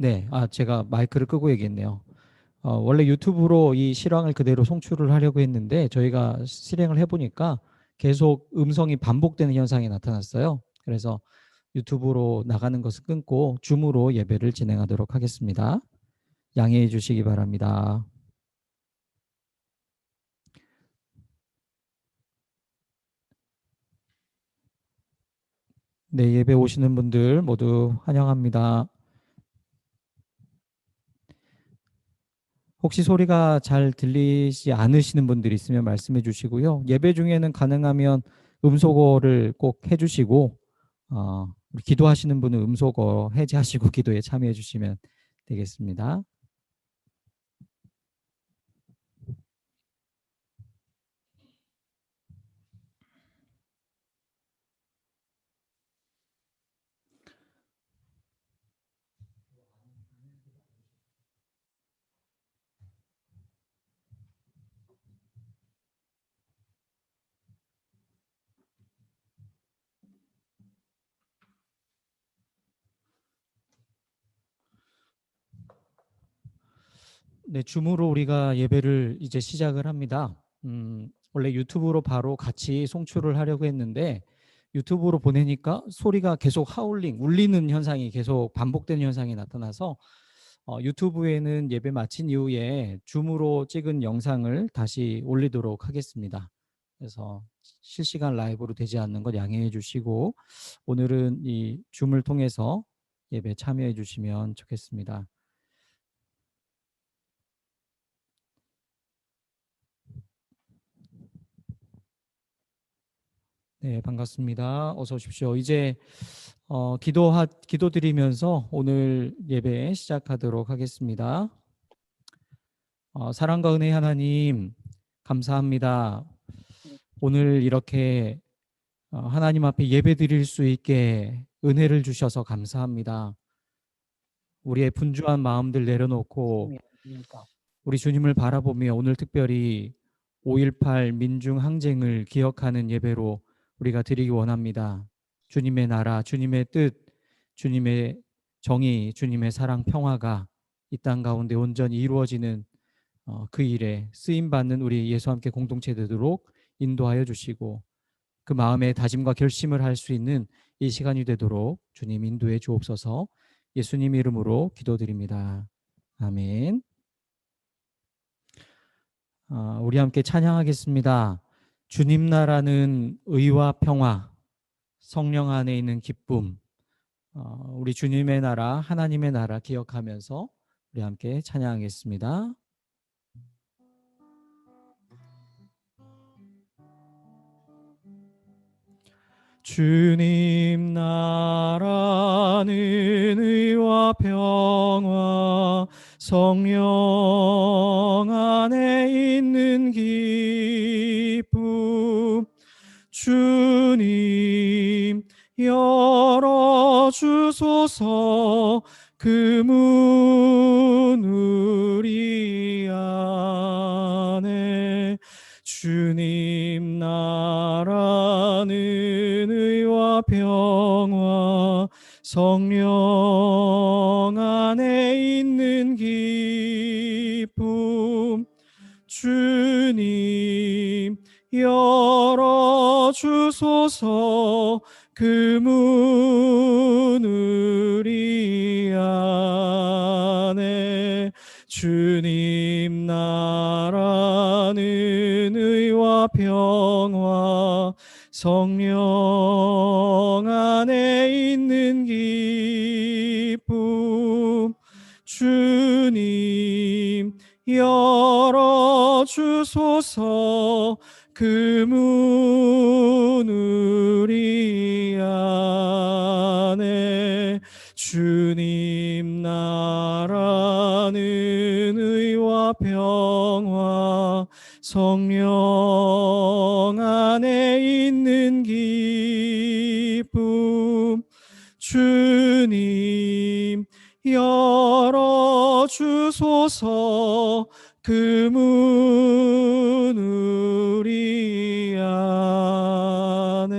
네, 제가 마이크를 끄고 얘기했네요. 원래 유튜브로 이 실황을 그대로 송출을 하려고 했는데 저희가 실행을 해보니까 계속 음성이 반복되는 현상이 나타났어요. 그래서 유튜브로 나가는 것을 끊고 줌으로 예배를 진행하도록 하겠습니다. 양해해 주시기 바랍니다. 네, 예배 오시는 분들 모두 환영합니다. 혹시 소리가 잘 들리지 않으시는 분들이 있으면 말씀해 주시고요. 예배 중에는 가능하면 음소거를 꼭 해주시고, 우리 기도하시는 분은 음소거 해제하시고 기도에 참여해 주시면 되겠습니다. 네, 줌으로 우리가 예배를 이제 시작을 합니다. 원래 유튜브로 바로 같이 송출을 하려고 했는데 유튜브로 보내니까 소리가 계속 하울링, 울리는 현상이 계속 반복되는 현상이 나타나서 유튜브에는 예배 마친 이후에 줌으로 찍은 영상을 다시 올리도록 하겠습니다. 그래서 실시간 라이브로 되지 않는 것 양해해 주시고 오늘은 이 줌을 통해서 예배 참여해 주시면 좋겠습니다. 네, 반갑습니다. 어서 오십시오. 이제 기도드리면서 오늘 예배 시작하도록 하겠습니다. 사랑과 은혜 하나님 감사합니다. 오늘 이렇게 하나님 앞에 예배드릴 수 있게 은혜를 주셔서 감사합니다. 우리의 분주한 마음들 내려놓고 우리 주님을 바라보며 오늘 특별히 5.18 민중항쟁을 기억하는 예배로 우리가 드리기 원합니다. 주님의 나라, 주님의 뜻, 주님의 정의, 주님의 사랑, 평화가 이 땅 가운데 온전히 이루어지는 그 일에 쓰임받는 우리 예수 함께 공동체 되도록 인도하여 주시고 그 마음의 다짐과 결심을 할 수 있는 이 시간이 되도록 주님 인도해 주옵소서. 예수님 이름으로 기도드립니다. 아멘. 우리 함께 찬양하겠습니다. 주님 나라는 의와 평화, 성령 안에 있는 기쁨, 우리 주님의 나라, 하나님의 나라 기억하면서 우리 함께 찬양하겠습니다. 주님 나라는 의와 평화 성령 안에 있는 기쁨 주님 열어주소서 그 문 우리 안에 주님 나라는 의와 평화 성령 안에 있는 기쁨 주님 열어주소서 그 문 우리 안에 주님 나라는 의와 평화 성령 안에 있는 기쁨 주님 열어주소서 그 문 우리 안에 주님 나라는 의와 평화 성령 안에 있는 기쁨 주님 열어주소서 그 문 우리 안에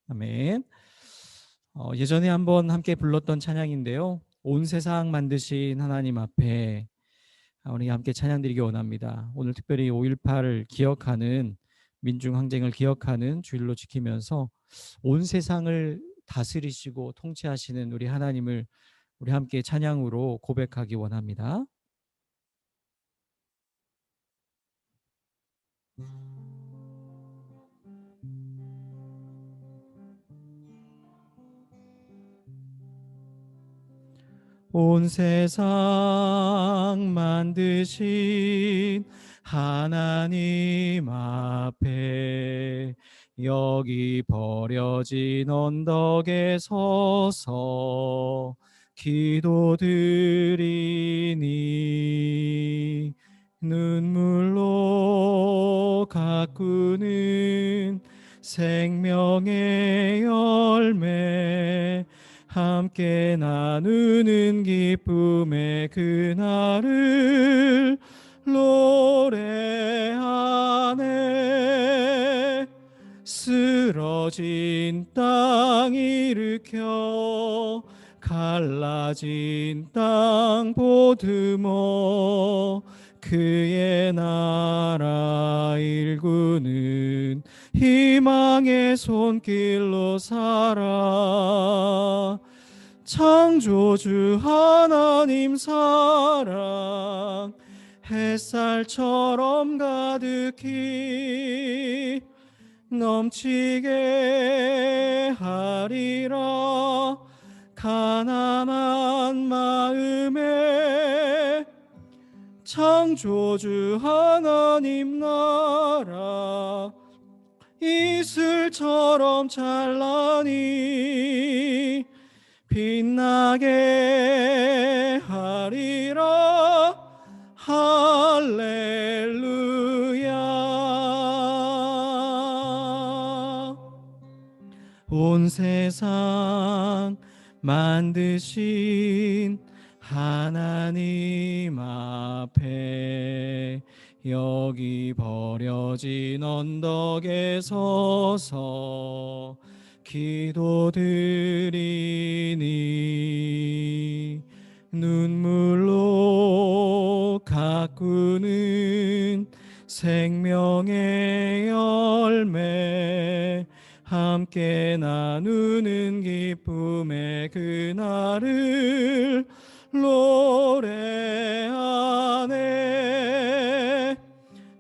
아멘. 예전에 한번 함께 불렀던 찬양인데요. 온 세상 만드신 하나님 앞에 우리 함께 찬양드리기 원합니다. 오늘 특별히 5.18을 기억하는, 민중항쟁을 기억하는 주일로 지키면서 온 세상을 다스리시고 통치하시는 우리 하나님을 우리 함께 찬양으로 고백하기 원합니다. 온 세상 만드신 하나님 앞에 여기 버려진 언덕에 서서 기도드리니 눈물로 가꾸는 생명의 열매 함께 나누는 기쁨의 그날을 노래하네. 쓰러진 땅 일으켜 갈라진 땅 보듬어 그의 나라 일구는 희망의 손길로 살아. 창조주 하나님 사랑 햇살처럼 가득히 넘치게 하리라. 가난한 마음에 창조주 하나님 나라 이슬처럼 찬란히 빛나게 하리라. 할렐루야. 온 세상 만드신 하나님 앞에 여기 버려진 언덕에 서서 기도드리니 눈물로 가꾸는 생명의 열매 함께 나누는 기쁨의 그날을 노래하네.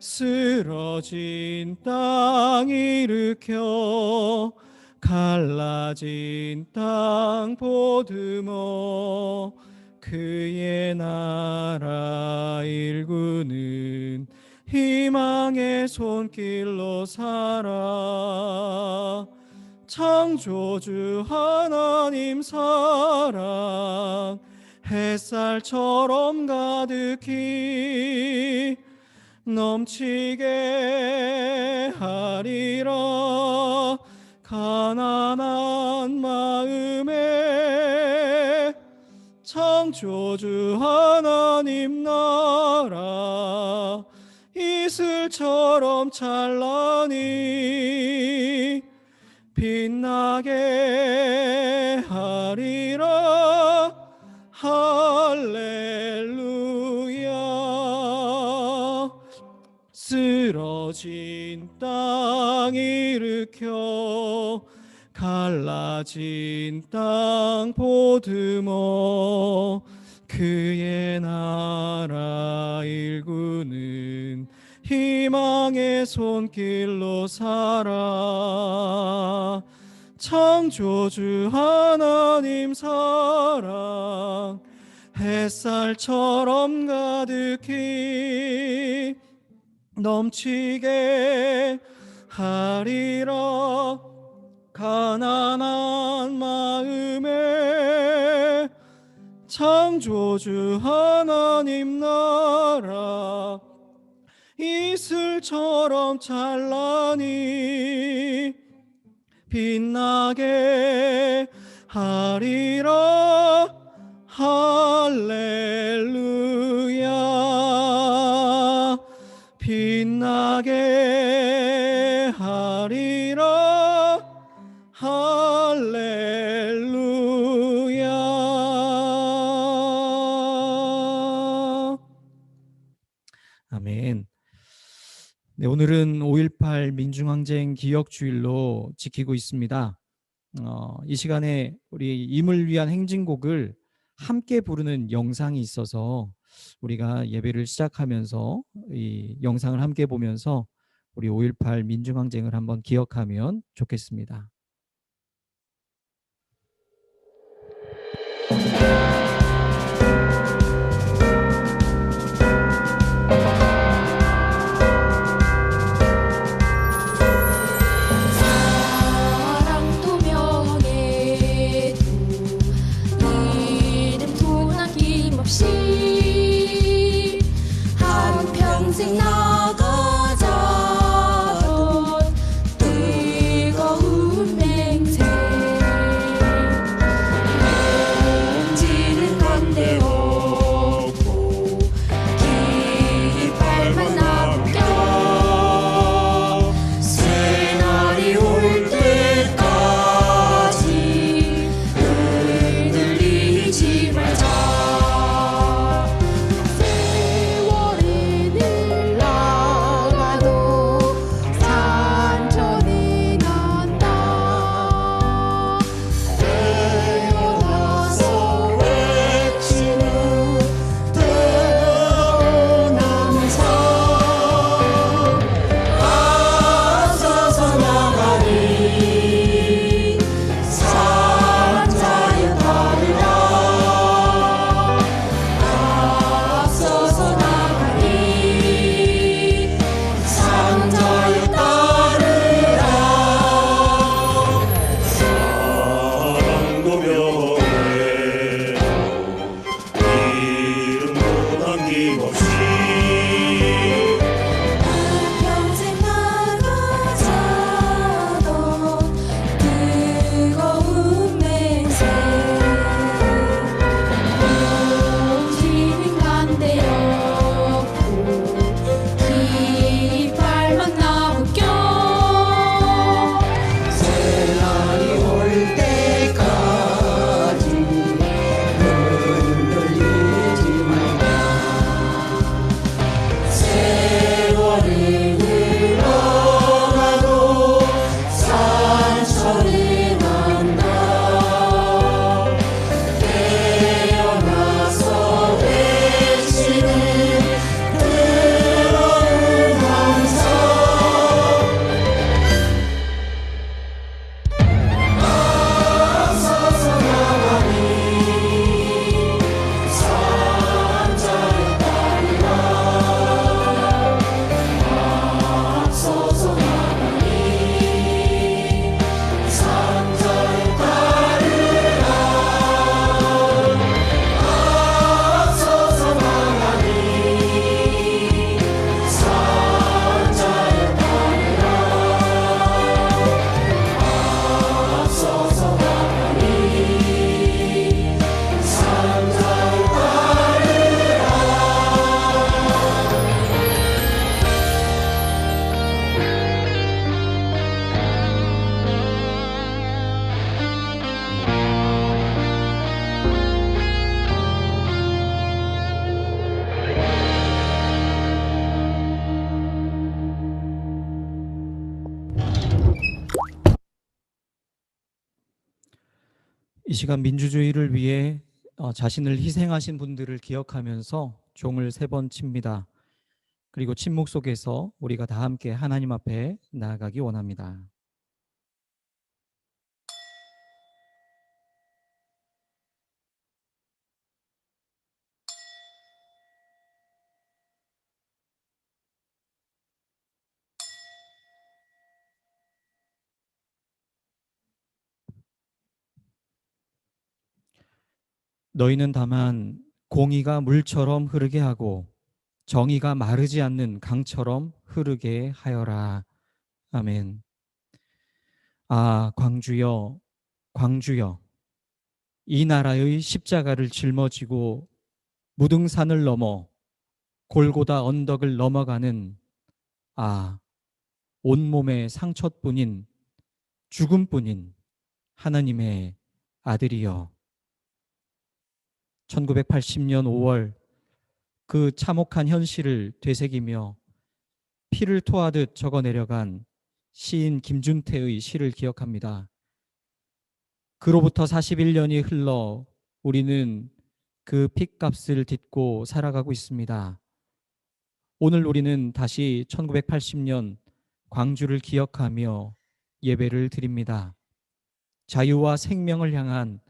쓰러진 땅 일으켜 갈라진 땅 보듬어 그의 나라 일구는 희망의 손길로 살아. 창조주 하나님 사랑 햇살처럼 가득히 넘치게 하리라. 가난한 마음에 창조주 하나님 나라 이슬처럼 찬란히 빛나게 하리라. 할렐루야. 쓰러진 땅 일으켜 갈라진 땅 보듬어 그의 나라 일구는 희망의 손길로 살아. 창조주 하나님 사랑 햇살처럼 가득히 넘치게 하리라. 가난한 마음에 창조주 하나님 나라 이슬처럼 찬란히 빛나게 하리라. 할렐루야. 빛나게 하리라. 할렐루야. 아멘. 네, 오늘은 5.18 민중항쟁 기억주일로 지키고 있습니다. 이 시간에 우리 임을 위한 행진곡을 함께 부르는 영상이 있어서 우리가 예배를 시작하면서 이 영상을 함께 보면서 우리 5.18 민중항쟁을 한번 기억하면 좋겠습니다. 사랑도 명예도 이름도 남김없이 한평생 나가자던 뜨거운 맹세 맹지는 한데 없고 깃발만 남겨 새날이 올 때까지 흔들리지 말자. 세월이 흘러가도 산천이 난다. 태어나서 외치는 뜨거운 함성 앞서서 나가리 산자여 따르라. 앞서서 나가리 산자여 따르라. 사랑도 명예도 이름도 남김없이 평생 나가자던 뜨거운 맹세 움직이는 간대 없고 깃발만 남겨 새날이 올 때까지 흔들리지 말자. 세월이 흘러가도 산천이 난다. 태어나서 외치는 뜨거운 함성 앞서서 나가리 산자여 따르라. 앞서서 나가리 산자여 따르라. 앞서서 나가리 산자여 따르라. 앞서서 나가리 산자여 이 시간 민주주의를 위해 자신을 희생하신 분들을 기억하면서 종을 3번 칩니다. 그리고 침묵 속에서 우리가 다 함께 하나님 앞에 나아가기 원합니다. 너희는 다만 공의가 물처럼 흐르게 하고 정의가 마르지 않는 강처럼 흐르게 하여라. 아멘. 아, 광주여, 광주여, 이 나라의 십자가를 짊어지고 무등산을 넘어 골고다 언덕을 넘어가는 온몸의 상처뿐인 죽음뿐인 하나님의 아들이여. 1980년 5월 그 참혹한 현실을 되새기며 피를 토하듯 적어내려간 시인 김준태의 시를 기억합니다. 그로부터 41년이 흘러 우리는 그 핏값을 딛고 살아가고 있습니다. 오늘 우리는 다시 1980년 광주를 기억하며 예배를 드립니다. 자유와 생명을 향한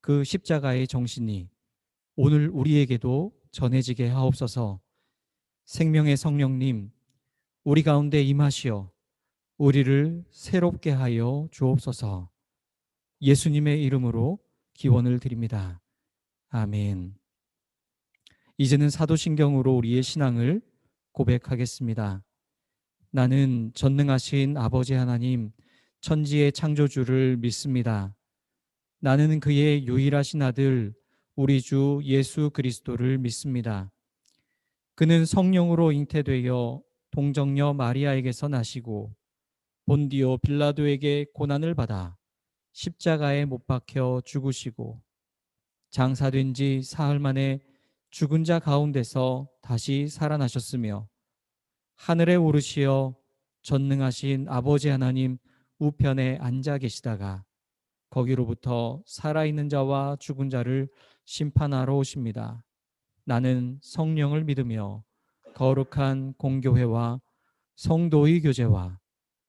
그 십자가의 정신이 오늘 우리에게도 전해지게 하옵소서. 생명의 성령님, 우리 가운데 임하시어 우리를 새롭게 하여 주옵소서. 예수님의 이름으로 기원을 드립니다. 아멘. 이제는 사도신경으로 우리의 신앙을 고백하겠습니다. 나는 전능하신 아버지 하나님, 천지의 창조주를 믿습니다. 나는 그의 유일하신 아들, 우리 주 예수 그리스도를 믿습니다. 그는 성령으로 잉태되어 동정녀 마리아에게서 나시고 본디오 빌라도에게 고난을 받아 십자가에 못 박혀 죽으시고 장사된 지 사흘 만에 죽은 자 가운데서 다시 살아나셨으며 하늘에 오르시어 전능하신 아버지 하나님 우편에 앉아 계시다가 거기로부터 살아있는 자와 죽은 자를 심판하러 오십니다. 나는 성령을 믿으며 거룩한 공교회와 성도의 교제와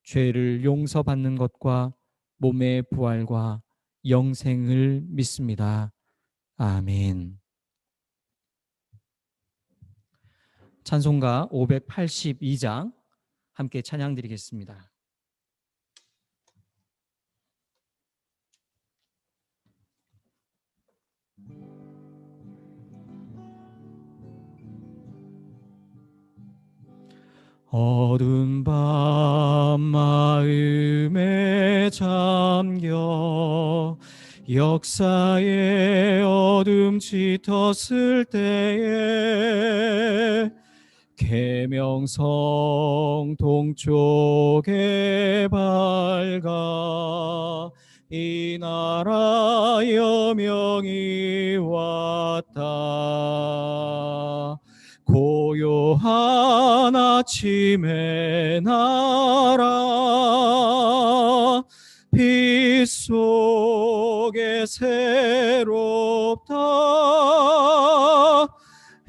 죄를 용서받는 것과 몸의 부활과 영생을 믿습니다. 아멘. 찬송가 582장 함께 찬양 드리겠습니다. 어두운 밤 마음에 잠겨 역사의 어둠 짙었을 때에 계명성 동쪽에 밝아 이 나라 여명이 왔다. 고요한 아침의 나라 빛 속에 새롭다.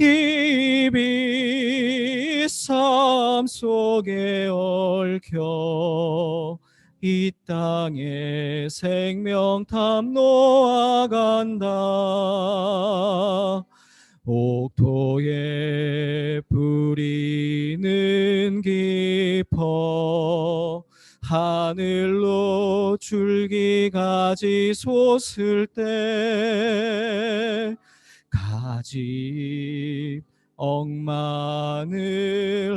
이 빛 삶 속에 얽혀 이 땅에 생명탐 놓아간다. 옥토에 뿌리는 깊어 하늘로 줄기가지 솟을 때 가지 억만을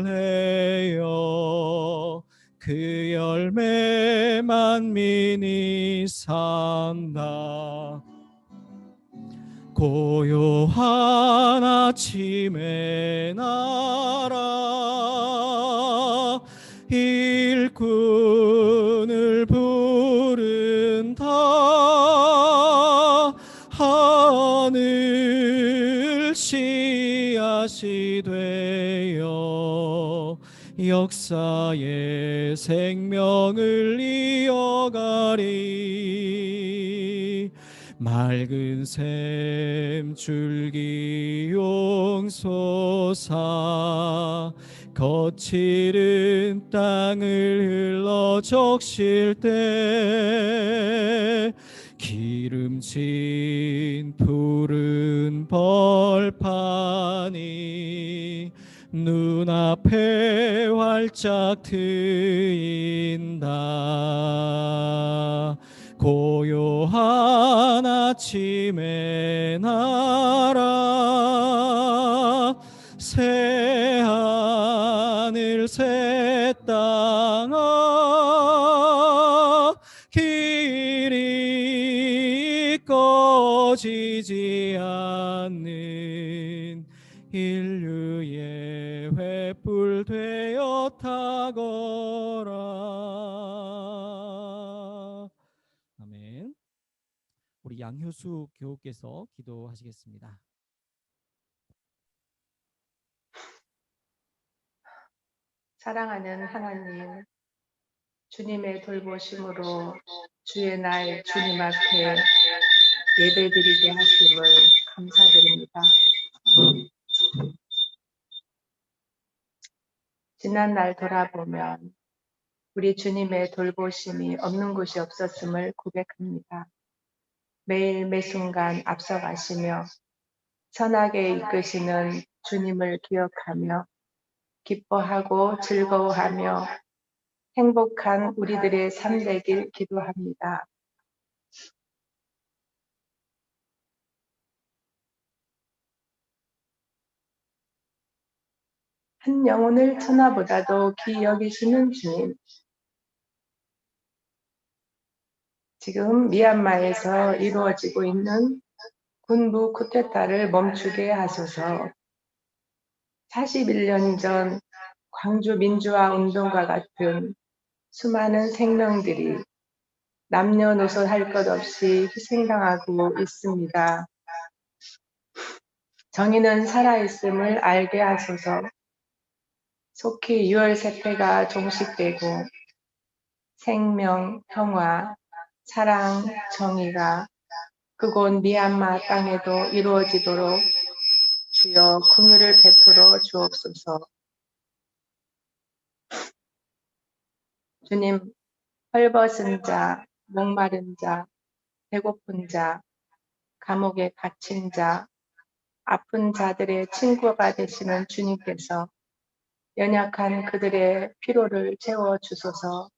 헤어 그 열매 만민이 산다. 고요한 아침의 나라 일꾼을 부른다. 하늘 씨앗이 되어 역사의 생명을 이어가리. 맑은 샘 줄기 용솟아 거칠은 땅을 흘러 적실 때 기름진 푸른 벌판이 눈앞에 활짝 트인다. 고요한 아침의 나라 새 하늘 새 땅아 길이 꺼지지 않는 인류의 횃불 되어 타거라. 아멘. 우리 양효수 교우께서 기도하시겠습니다. 사랑하는 하나님, 주님의 돌보심으로 주의 날 주님 앞에 예배드리게 하심을 감사드립니다. 지난 날 돌아보면 우리 주님의 돌보심이 없는 곳이 없었음을 고백합니다. 매일 매순간 앞서가시며 선하게 이끄시는 주님을 기억하며 기뻐하고 즐거워하며 행복한 우리들의 삶 되길 기도합니다. 한 영혼을 천하보다도 귀히 여기시는 주님, 지금 미얀마에서 이루어지고 있는 군부 쿠데타를 멈추게 하소서. 41년 전 광주 민주화 운동과 같은 수많은 생명들이 남녀노소 할 것 없이 희생당하고 있습니다. 정의는 살아있음을 알게 하소서. 속히 6월 세패가 종식되고 생명, 평화, 사랑, 정의가 그곳 미얀마 땅에도 이루어지도록 주여 긍휼을 베풀어 주옵소서. 주님, 헐벗은 자, 목마른 자, 배고픈 자, 감옥에 갇힌 자, 아픈 자들의 친구가 되시는 주님께서 연약한 그들의 피로를 채워주소서.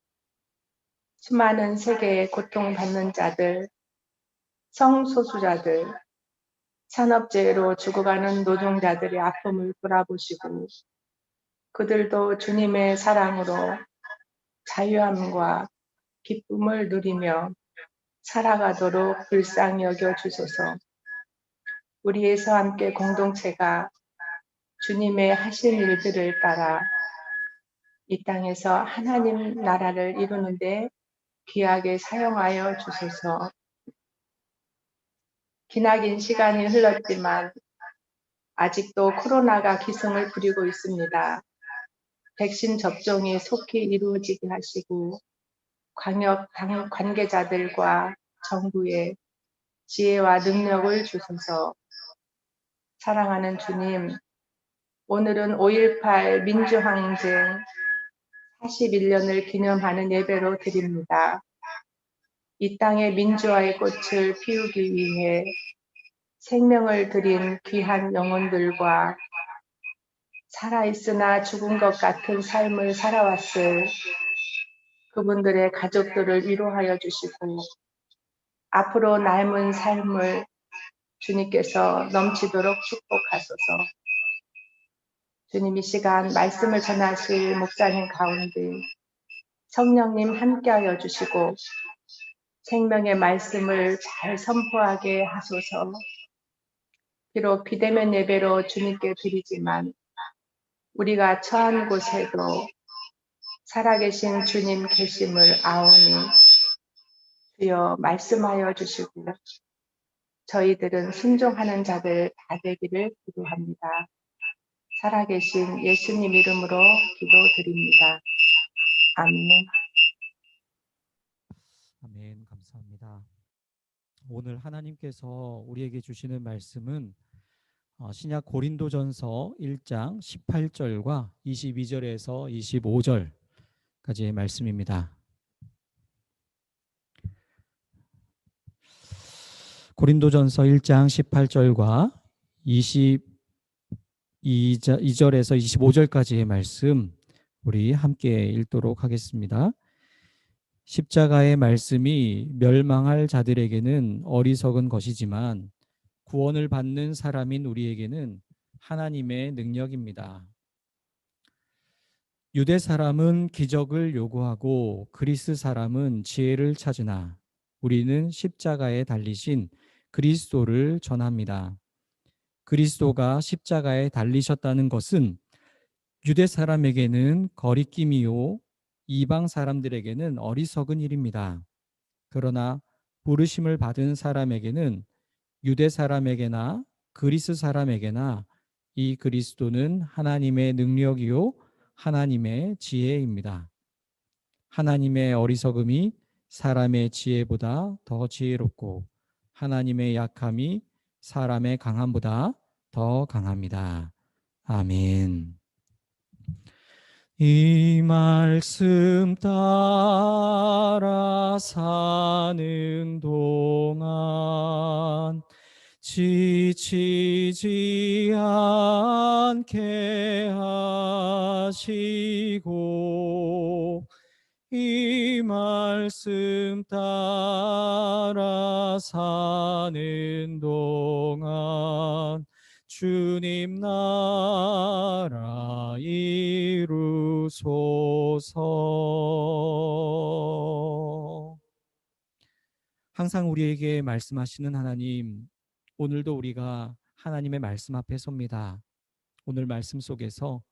수많은 세계의 고통받는 자들, 성소수자들, 산업재해로 죽어가는 노동자들의 아픔을 돌아보시고 그들도 주님의 사랑으로 자유함과 기쁨을 누리며 살아가도록 불쌍히 여겨주소서. 우리에서 함께 공동체가 주님의 하신 일들을 따라 이 땅에서 하나님 나라를 이루는데 귀하게 사용하여 주소서. 기나긴 시간이 흘렀지만 아직도 코로나가 기승을 부리고 있습니다. 백신 접종이 속히 이루어지게 하시고 광역 관계자들과 정부의 지혜와 능력을 주소서. 사랑하는 주님, 오늘은 5.18 민주항쟁 41년을 기념하는 예배로 드립니다. 이 땅의 민주화의 꽃을 피우기 위해 생명을 드린 귀한 영혼들과 살아있으나 죽은 것 같은 삶을 살아왔을 그분들의 가족들을 위로하여 주시고 앞으로 남은 삶을 주님께서 넘치도록 축복하소서. 주님, 이 시간 말씀을 전하실 목사님 가운데 성령님 함께하여 주시고 생명의 말씀을 잘 선포하게 하소서. 비록 비대면 예배로 주님께 드리지만 우리가 처한 곳에도 살아계신 주님 계심을 아오니 주여 말씀하여 주시고 저희들은 순종하는 자들 다 되기를 기도합니다. 살아계신 예수님 이름으로 기도드립니다. 아멘. 아멘. 감사합니다. 오늘 하나님께서 우리에게 주시는 말씀은 신약 고린도전서 1장 18절과 22절에서 25절까지의 말씀입니다. 고린도전서 1장 18절과 22절에서 25절까지의 말씀 우리 함께 읽도록 하겠습니다. 십자가의 말씀이 멸망할 자들에게는 어리석은 것이지만 구원을 받는 사람인 우리에게는 하나님의 능력입니다. 유대 사람은 기적을 요구하고 그리스 사람은 지혜를 찾으나 우리는 십자가에 달리신 그리스도를 전합니다. 그리스도가 십자가에 달리셨다는 것은 유대 사람에게는 거리낌이요 이방 사람들에게는 어리석은 일입니다. 그러나 부르심을 받은 사람에게는 유대 사람에게나 그리스 사람에게나 이 그리스도는 하나님의 능력이요 하나님의 지혜입니다. 하나님의 어리석음이 사람의 지혜보다 더 지혜롭고 하나님의 약함이 사람의 강함보다 더 강합니다. 아멘. 이 말씀 따라 사는 동안 지치지 않게 하시고 이 말씀 따라 사는 동안 주님 나라 이루소서. 항상 우리에게 말씀하시는 하나님, 오늘도 우리가 하나님의 말씀 앞에 섭니다. 오늘 말씀 속에서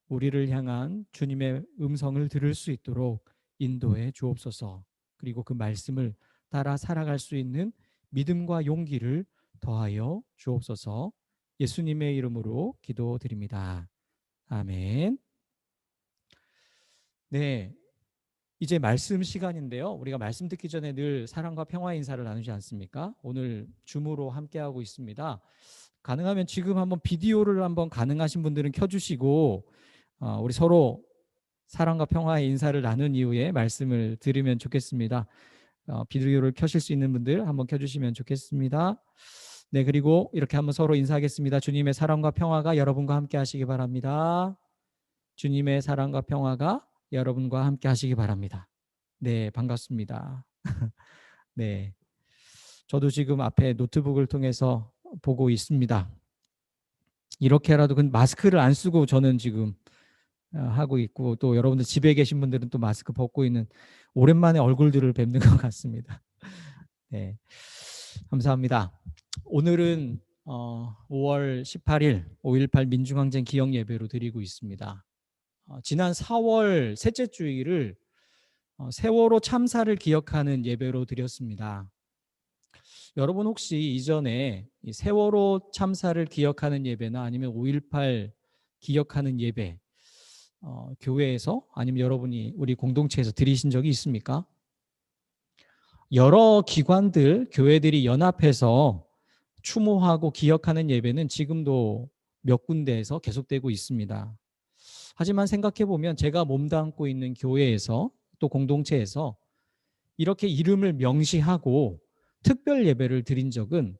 우리를 향한 주님의 음성을 들을 수 있도록 인도해 주옵소서. 그리고 그 말씀을 따라 살아갈 수 있는 믿음과 용기를 더하여 주옵소서. 예수님의 이름으로 기도드립니다. 아멘. 네, 이제 말씀 시간인데요. 우리가 말씀 듣기 전에 늘 사랑과 평화 인사를 나누지 않습니까? 오늘 줌으로 함께하고 있습니다. 가능하면 지금 한번 비디오를 한번 가능하신 분들은 켜주시고 우리 서로 사랑과 평화의 인사를 나눈 이후에 말씀을 들으면 좋겠습니다. 비디오를 켜실 수 있는 분들 한번 켜주시면 좋겠습니다. 네, 그리고 이렇게 한번 서로 인사하겠습니다. 주님의 사랑과 평화가 여러분과 함께 하시기 바랍니다. 주님의 사랑과 평화가 여러분과 함께 하시기 바랍니다. 네, 반갑습니다. 네, 저도 지금 앞에 노트북을 통해서 보고 있습니다. 이렇게라도 마스크를 안 쓰고 저는 지금 하고 있고, 또 여러분들 집에 계신 분들은 또 마스크 벗고 있는 오랜만에 얼굴들을 뵙는 것 같습니다. 네, 감사합니다. 오늘은 5월 18일 5.18 민중항쟁 기억 예배로 드리고 있습니다. 지난 4월 셋째 주일을 세월호 참사를 기억하는 예배로 드렸습니다. 여러분 혹시 이전에 이 세월호 참사를 기억하는 예배나 아니면 5.18 기억하는 예배 교회에서 아니면 여러분이 우리 공동체에서 드리신 적이 있습니까? 여러 기관들, 교회들이 연합해서 추모하고 기억하는 예배는 지금도 몇 군데에서 계속되고 있습니다. 하지만 생각해보면 제가 몸담고 있는 교회에서 또 공동체에서 이렇게 이름을 명시하고 특별 예배를 드린 적은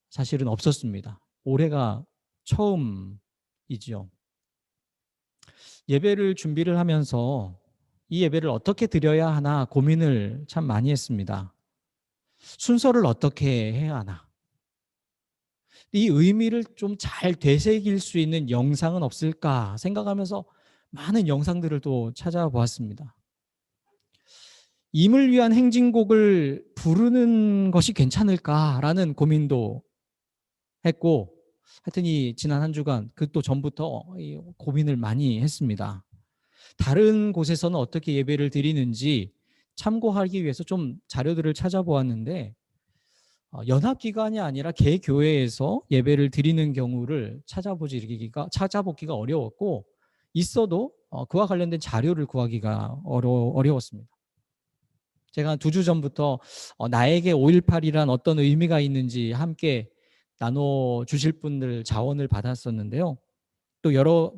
사실은 없었습니다. 올해가 처음이죠. 예배를 준비를 하면서 이 예배를 어떻게 드려야 하나 고민을 참 많이 했습니다. 순서를 어떻게 해야 하나. 이 의미를 좀 잘 되새길 수 있는 영상은 없을까 생각하면서 많은 영상들을 또 찾아보았습니다. 임을 위한 행진곡을 부르는 것이 괜찮을까라는 고민도 했고, 하여튼 지난 한 주간 그 또 전부터 고민을 많이 했습니다. 다른 곳에서는 어떻게 예배를 드리는지 참고하기 위해서 좀 자료들을 찾아보았는데 연합기관이 아니라 개교회에서 예배를 드리는 경우를 찾아보기가 어려웠고, 있어도 그와 관련된 자료를 구하기가 어려웠습니다. 제가 2주 전부터 나에게 5.18이란 어떤 의미가 있는지 함께 나눠주실 분들 자원을 받았었는데요. 또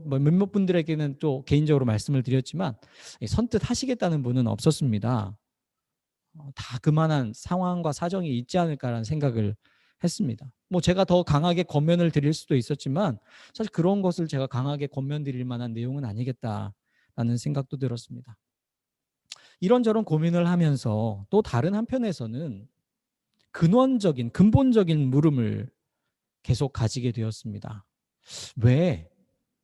몇몇 분들에게는 또 개인적으로 말씀을 드렸지만 선뜻 하시겠다는 분은 없었습니다. 다 그만한 상황과 사정이 있지 않을까라는 생각을 했습니다. 제가 더 강하게 권면을 드릴 수도 있었지만 사실 그런 것을 제가 강하게 권면 드릴 만한 내용은 아니겠다라는 생각도 들었습니다. 이런저런 고민을 하면서 또 다른 한편에서는 근본적인 물음을 계속 가지게 되었습니다. 왜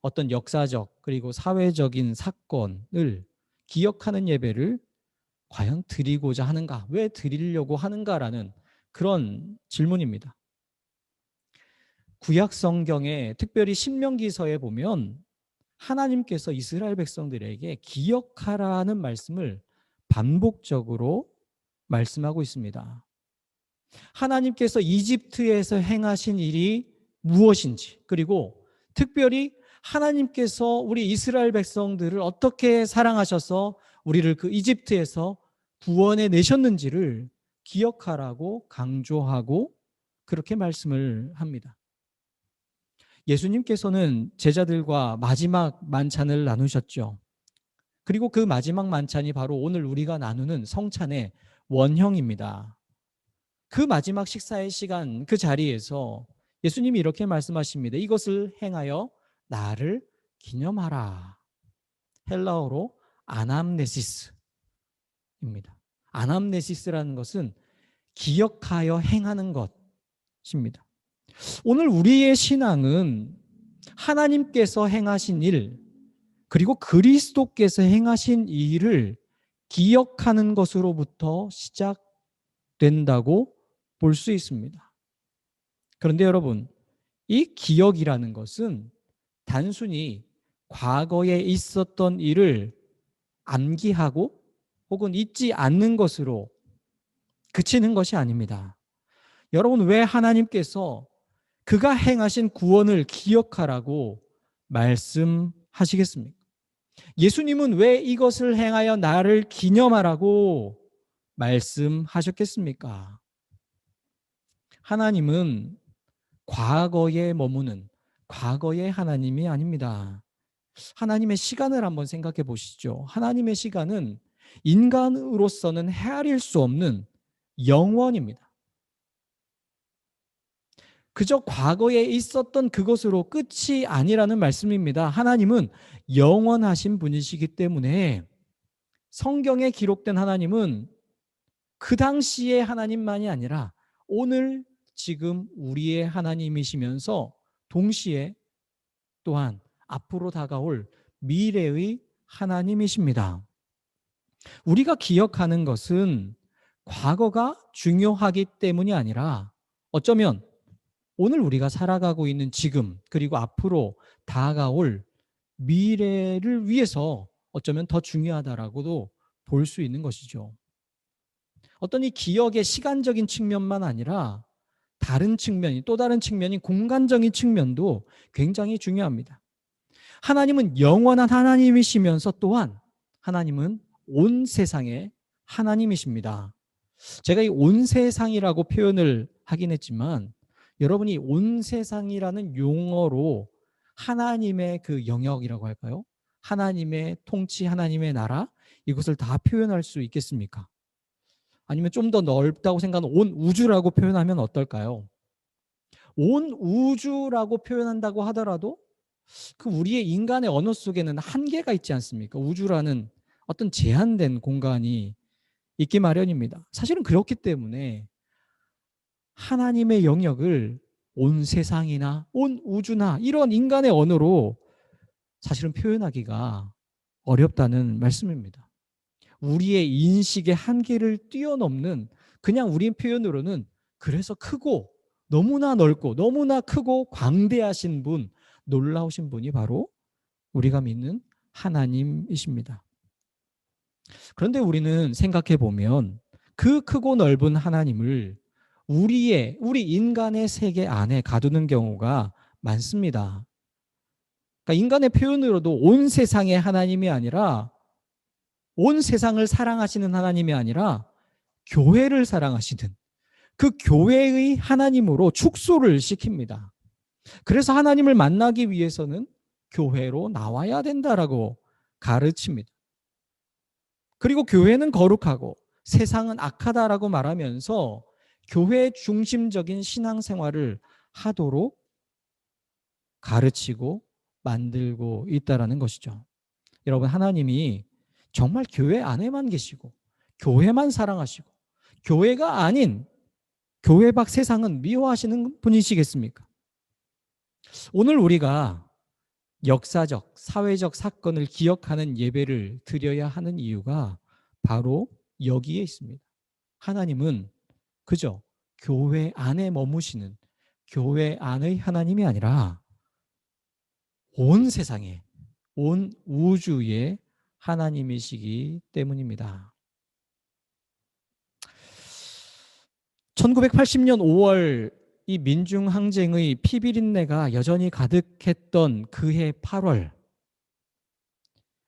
어떤 역사적 그리고 사회적인 사건을 기억하는 예배를 과연 드리고자 하는가? 왜 드리려고 하는가라는 그런 질문입니다. 구약 성경에 특별히 신명기서에 보면 하나님께서 이스라엘 백성들에게 기억하라는 말씀을 반복적으로 말씀하고 있습니다. 하나님께서 이집트에서 행하신 일이 무엇인지, 그리고 특별히 하나님께서 우리 이스라엘 백성들을 어떻게 사랑하셔서 우리를 그 이집트에서 구원해 내셨는지를 기억하라고 강조하고 그렇게 말씀을 합니다. 예수님께서는 제자들과 마지막 만찬을 나누셨죠. 그리고 그 마지막 만찬이 바로 오늘 우리가 나누는 성찬의 원형입니다. 그 마지막 식사의 시간, 그 자리에서 예수님이 이렇게 말씀하십니다. 이것을 행하여 나를 기념하라. 헬라어로 아남네시스입니다. 아남네시스라는 것은 기억하여 행하는 것입니다. 오늘 우리의 신앙은 하나님께서 행하신 일, 그리고 그리스도께서 행하신 이 일을 기억하는 것으로부터 시작된다고 볼 수 있습니다. 그런데 여러분, 이 기억이라는 것은 단순히 과거에 있었던 일을 암기하고 혹은 잊지 않는 것으로 그치는 것이 아닙니다. 여러분, 왜 하나님께서 그가 행하신 구원을 기억하라고 말씀하시겠습니까? 예수님은 왜 이것을 행하여 나를 기념하라고 말씀하셨겠습니까? 하나님은 과거에 머무는 과거의 하나님이 아닙니다. 하나님의 시간을 한번 생각해 보시죠. 하나님의 시간은 인간으로서는 헤아릴 수 없는 영원입니다. 그저 과거에 있었던 그것으로 끝이 아니라는 말씀입니다. 하나님은 영원하신 분이시기 때문에 성경에 기록된 하나님은 그 당시의 하나님만이 아니라 오늘 지금 우리의 하나님이시면서 동시에 또한 앞으로 다가올 미래의 하나님이십니다. 우리가 기억하는 것은 과거가 중요하기 때문이 아니라 어쩌면 오늘 우리가 살아가고 있는 지금 그리고 앞으로 다가올 미래를 위해서 어쩌면 더 중요하다라고도 볼 수 있는 것이죠. 어떤 이 기억의 시간적인 측면만 아니라 다른 측면이 또 다른 측면인 공간적인 측면도 굉장히 중요합니다. 하나님은 영원한 하나님이시면서 또한 하나님은 온 세상의 하나님이십니다. 제가 이 온 세상이라고 표현을 하긴 했지만 여러분이 온 세상이라는 용어로 하나님의 그 영역이라고 할까요? 하나님의 통치, 하나님의 나라 이것을 다 표현할 수 있겠습니까? 아니면 좀 더 넓다고 생각하는 온 우주라고 표현하면 어떨까요? 온 우주라고 표현한다고 하더라도 그 우리의 인간의 언어 속에는 한계가 있지 않습니까? 우주라는 어떤 제한된 공간이 있기 마련입니다. 사실은 그렇기 때문에 하나님의 영역을 온 세상이나 온 우주나 이런 인간의 언어로 사실은 표현하기가 어렵다는 말씀입니다. 우리의 인식의 한계를 뛰어넘는 그냥 우리 표현으로는 그래서 크고 너무나 넓고 너무나 크고 광대하신 분, 놀라우신 분이 바로 우리가 믿는 하나님이십니다. 그런데 우리는 생각해 보면 그 크고 넓은 하나님을 우리 인간의 세계 안에 가두는 경우가 많습니다. 그러니까 인간의 표현으로도 온 세상의 하나님이 아니라 온 세상을 사랑하시는 하나님이 아니라 교회를 사랑하시는 그 교회의 하나님으로 축소를 시킵니다. 그래서 하나님을 만나기 위해서는 교회로 나와야 된다라고 가르칩니다. 그리고 교회는 거룩하고 세상은 악하다라고 말하면서 교회 중심적인 신앙생활을 하도록 가르치고 만들고 있다라는 것이죠. 여러분, 하나님이 정말 교회 안에만 계시고 교회만 사랑하시고 교회가 아닌 교회 밖 세상은 미워하시는 분이시겠습니까? 오늘 우리가 역사적, 사회적 사건을 기억하는 예배를 드려야 하는 이유가 바로 여기에 있습니다. 하나님은 그저 교회 안에 머무시는 교회 안의 하나님이 아니라 온 세상에, 온 우주의 하나님이시기 때문입니다. 1980년 5월 이 민중항쟁의 피비린내가 여전히 가득했던 그해 8월,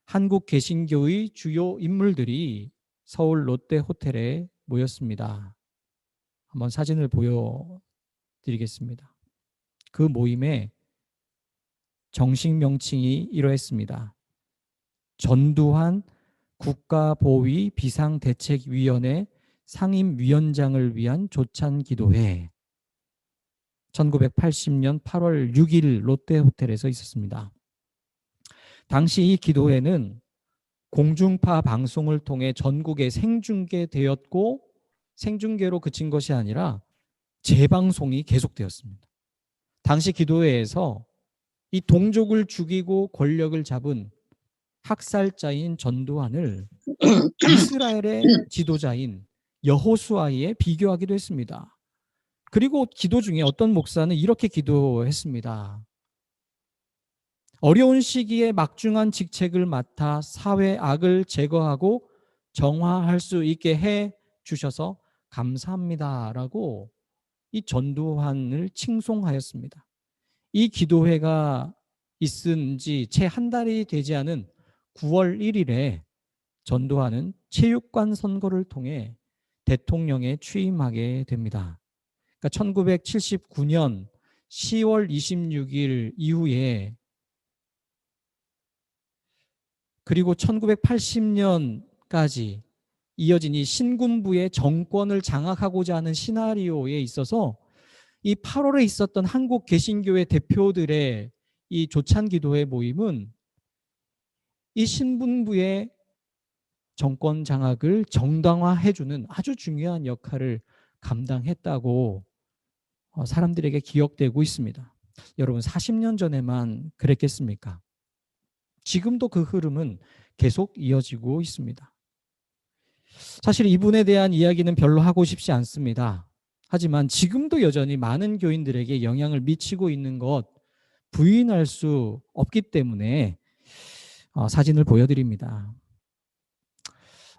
한국 개신교의 주요 인물들이 서울 롯데 호텔에 모였습니다. 한번 사진을 보여드리겠습니다. 그 모임에 정식 명칭이 이러했습니다. 전두환 국가보위 비상대책위원회 상임위원장을 위한 조찬기도회. 1980년 8월 6일 롯데호텔에서 있었습니다. 당시 이 기도회는 공중파 방송을 통해 전국에 생중계되었고, 생중계로 그친 것이 아니라 재방송이 계속되었습니다. 당시 기도회에서 이 동족을 죽이고 권력을 잡은 학살자인 전두환을 이스라엘의 지도자인 여호수아에 비교하기도 했습니다. 그리고 기도 중에 어떤 목사는 이렇게 기도했습니다. 어려운 시기에 막중한 직책을 맡아 사회 악을 제거하고 정화할 수 있게 해 주셔서 감사합니다라고 이 전두환을 칭송하였습니다. 이 기도회가 있은 지 채 한 달이 되지 않은 9월 1일에 전두환은 체육관 선거를 통해 대통령에 취임하게 됩니다. 그러니까 1979년 10월 26일 이후에, 그리고 1980년까지 이어진 이 신군부의 정권을 장악하고자 하는 시나리오에 있어서 이 8월에 있었던 한국 개신교회 대표들의 이 조찬기도회 모임은 이 신군부의 정권 장악을 정당화해주는 아주 중요한 역할을 감당했다고 사람들에게 기억되고 있습니다. 여러분, 40년 전에만 그랬겠습니까? 지금도 그 흐름은 계속 이어지고 있습니다. 사실 이분에 대한 이야기는 별로 하고 싶지 않습니다. 하지만 지금도 여전히 많은 교인들에게 영향을 미치고 있는 것 부인할 수 없기 때문에 사진을 보여드립니다.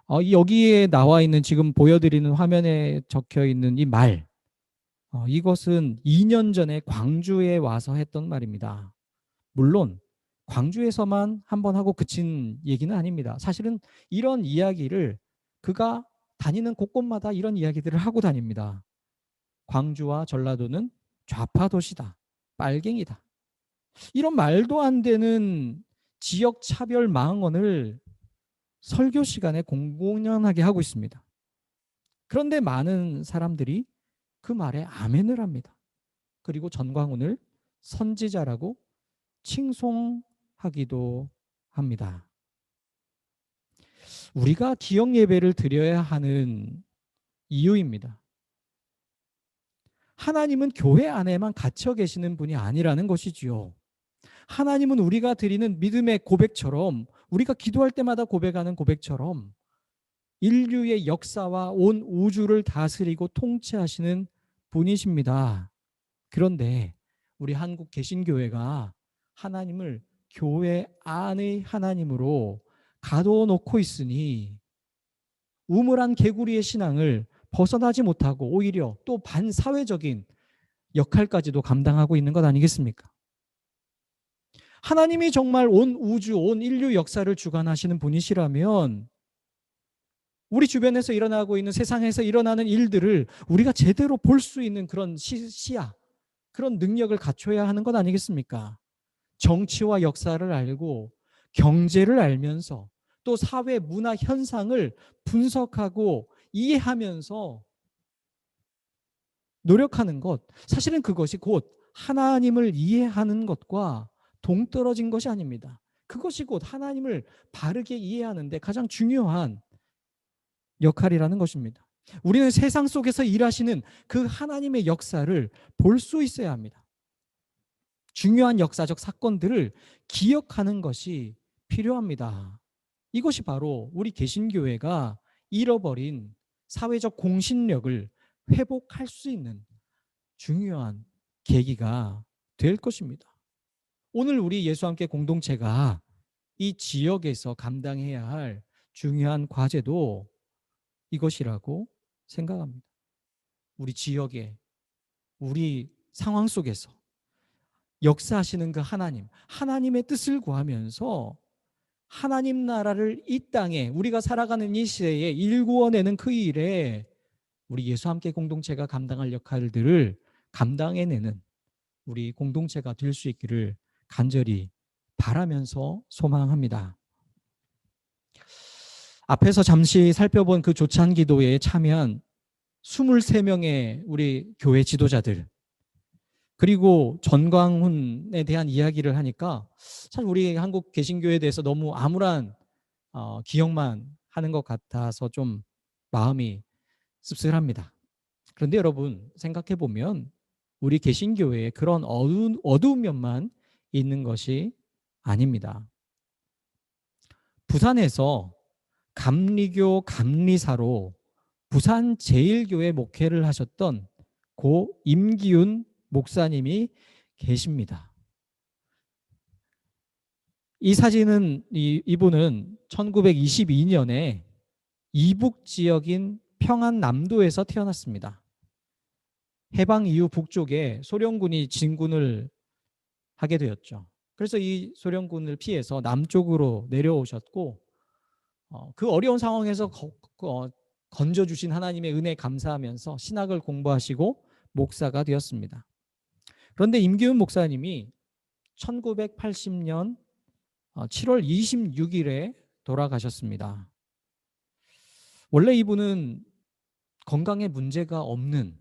여기에 나와 있는, 지금 보여드리는 화면에 적혀 있는 이 말, 이것은 2년 전에 광주에 와서 했던 말입니다. 물론 광주에서만 한번 하고 그친 얘기는 아닙니다. 사실은 이런 이야기를 그가 다니는 곳곳마다 이런 이야기들을 하고 다닙니다. 광주와 전라도는 좌파 도시다, 빨갱이다, 이런 말도 안 되는 지역 차별 망언을 설교 시간에 공공연하게 하고 있습니다. 그런데 많은 사람들이 그 말에 아멘을 합니다. 그리고 전광훈을 선지자라고 칭송하기도 합니다. 우리가 기억 예배를 드려야 하는 이유입니다. 하나님은 교회 안에만 갇혀 계시는 분이 아니라는 것이지요. 하나님은 우리가 드리는 믿음의 고백처럼, 우리가 기도할 때마다 고백하는 고백처럼 인류의 역사와 온 우주를 다스리고 통치하시는 분이십니다. 그런데 우리 한국 개신교회가 하나님을 교회 안의 하나님으로 가둬놓고 있으니 우물한 개구리의 신앙을 벗어나지 못하고 오히려 또 반사회적인 역할까지도 감당하고 있는 것 아니겠습니까? 하나님이 정말 온 우주, 온 인류 역사를 주관하시는 분이시라면 우리 주변에서 일어나고 있는, 세상에서 일어나는 일들을 우리가 제대로 볼 수 있는 그런 시야, 그런 능력을 갖춰야 하는 것 아니겠습니까? 정치와 역사를 알고 경제를 알면서 또 사회 문화 현상을 분석하고 이해하면서 노력하는 것, 사실은 그것이 곧 하나님을 이해하는 것과 동떨어진 것이 아닙니다. 그것이 곧 하나님을 바르게 이해하는데 가장 중요한 역할이라는 것입니다. 우리는 세상 속에서 일하시는 그 하나님의 역사를 볼 수 있어야 합니다. 중요한 역사적 사건들을 기억하는 것이 필요합니다. 이것이 바로 우리 개신교회가 잃어버린 사회적 공신력을 회복할 수 있는 중요한 계기가 될 것입니다. 오늘 우리 예수함께 공동체가 이 지역에서 감당해야 할 중요한 과제도 이것이라고 생각합니다. 우리 지역에 우리 상황 속에서 역사하시는 그 하나님의 뜻을 구하면서 하나님 나라를 이 땅에 우리가 살아가는 이 시대에 일구어내는 그 일에 우리 예수 함께 공동체가 감당할 역할들을 감당해내는 우리 공동체가 될 수 있기를 간절히 바라면서 소망합니다. 앞에서 잠시 살펴본 그 조찬 기도에 참여한 23명의 우리 교회 지도자들, 그리고 전광훈에 대한 이야기를 하니까 사실 우리 한국 개신교에 대해서 너무 암울한 기억만 하는 것 같아서 좀 마음이 씁쓸합니다. 그런데 여러분 생각해 보면 우리 개신교회에 그런 어두운 면만 있는 것이 아닙니다. 부산에서 감리교 감리사로 부산 제일교회 목회를 하셨던 고 임기훈 목사님이 계십니다. 이 사진은 이분은 1922년에 이북 지역인 평안남도에서 태어났습니다. 해방 이후 북쪽에 소련군이 진군을 하게 되었죠. 그래서 이 소련군을 피해서 남쪽으로 내려오셨고 그 어려운 상황에서 건져주신 하나님의 은혜에 감사하면서 신학을 공부하시고 목사가 되었습니다. 그런데 임기훈 목사님이 1980년 7월 26일에 돌아가셨습니다. 원래 이분은 건강에 문제가 없는